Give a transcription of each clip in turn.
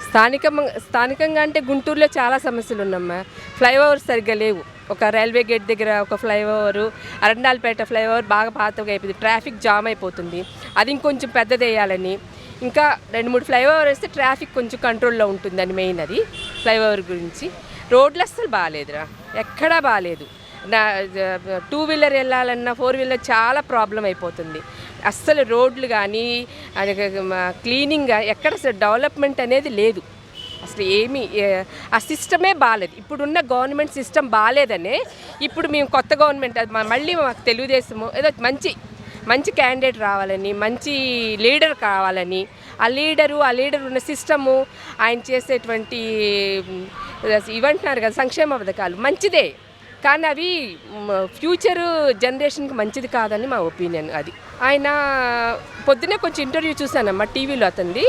స్థానికంగా అంటే గుంటూరులో చాలా సమస్యలు ఉన్నామ్మా. ఫ్లైఓవర్స్ సరిగ్గా లేవు. ఒక రైల్వే గేట్ దగ్గర ఒక ఫ్లైఓవరు, అరండాలపేట ఫ్లైఓవర్ బాగా పాతగా అయిపోయింది, ట్రాఫిక్ జామ్ అయిపోతుంది. అది ఇంకొంచెం పెద్దదేయాలని, ఇంకా 2-3 ఫ్లైఓవర్ వేస్తే ట్రాఫిక్ కొంచెం కంట్రోల్లో ఉంటుందని మెయిన్ అది ఫ్లైఓవర్ గురించి. రోడ్లు అస్సలు బాగాలేదురా, ఎక్కడా బాగాలేదు. నా 2 వీలర్ వెళ్ళాలన్నా 4 వీలర్ చాలా ప్రాబ్లం అయిపోతుంది. అస్సలు రోడ్లు కానీ క్లీనింగ్ ఎక్కడ అసలు డెవలప్మెంట్ అనేది లేదు. అసలు ఏమీ ఆ సిస్టమే బాగాలేదు. ఇప్పుడున్న గవర్నమెంట్ సిస్టమ్ బాగాలేదనే ఇప్పుడు మేము కొత్త గవర్నమెంట్ మళ్ళీ మాకు తెలుగుదేశము ఏదో మంచి క్యాండిడేట్ రావాలని, మంచి లీడర్ కావాలని, ఆ లీడర్ ఉన్న సిస్టము, ఆయన చేసేటువంటి ఇవంటున్నారు కదా సంక్షేమ పథకాలు మంచిదే, కానీ అవి ఫ్యూచర్ జనరేషన్కి మంచిది కాదని మా ఒపీనియన్. అది ఆయన పొద్దునే కొంచెం ఇంటర్వ్యూ చూశానమ్మా టీవీలో అతనిది,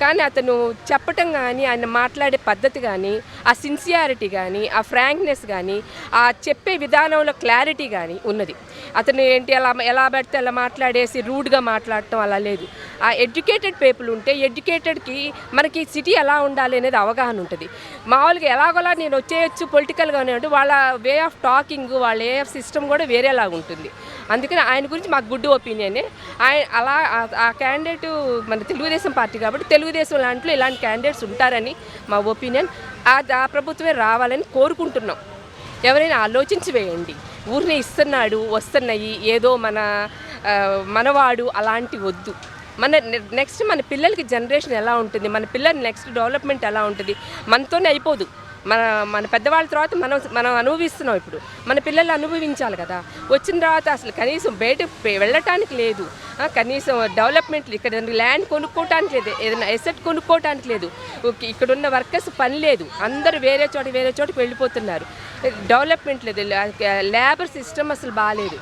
కానీ అతను చెప్పటం కానీ, ఆయన మాట్లాడే పద్ధతి కానీ, ఆ సిన్సియారిటీ కానీ, ఆ ఫ్రాంక్నెస్ కానీ, ఆ చెప్పే విధానంలో క్లారిటీ కానీ ఉన్నది. అతను ఏంటి ఎలా పెడితే అలా మాట్లాడేసి రూడ్గా మాట్లాడటం అలా లేదు. ఆ ఎడ్యుకేటెడ్ పీపుల్ ఉంటే ఎడ్యుకేటెడ్కి మనకి సిటీ ఎలా ఉండాలి అనేది అవగాహన ఉంటుంది. మామూలుగా ఎలాగోలా నేను వచ్చేయచ్చు పొలిటికల్గానే ఉంటే వాళ్ళ వే ఆఫ్ టాకింగ్, వాళ్ళ వే ఆఫ్ సిస్టమ్ కూడా వేరేలాగా ఉంటుంది. అందుకని ఆయన గురించి మాకు గుడ్ ఒపీనియనే. ఆయన అలా ఆ క్యాండిడేటు మన తెలుగుదేశం పార్టీ కాబట్టి తెలుగుదేశం లాంటిలో ఇలాంటి క్యాండిడేట్స్ ఉంటారని మా ఒపీనియన్. ఆ ప్రభుత్వమే రావాలని కోరుకుంటున్నాం. ఎవరైనా ఆలోచించి వేయండి. ఊరినే ఇస్తున్నాడు వస్తున్నాయి ఏదో మనవాడు అలాంటి వద్దు. నెక్స్ట్ మన పిల్లలకి జనరేషన్ ఎలా ఉంటుంది, మన పిల్లల నెక్స్ట్ డెవలప్మెంట్ ఎలా ఉంటుంది, మనతోనే అయిపోదు. మన పెద్దవాళ్ళ తర్వాత మనం అనుభవిస్తున్నాం. ఇప్పుడు మన పిల్లలు అనుభవించాలి కదా. వచ్చిన తర్వాత అసలు కనీసం బయట వెళ్ళటానికి లేదు, కనీసం డెవలప్మెంట్ ఇక్కడ ల్యాండ్ కొనుక్కోవటానికి లేదు, ఏదైనా ఎసెట్ కొనుక్కోవటానికి లేదు. ఇక్కడున్న వర్కర్స్ పని లేదు, అందరూ వేరే చోటకి వెళ్ళిపోతున్నారు. డెవలప్మెంట్ లేదు, లేబర్ సిస్టమ్ అసలు బాగాలేదు.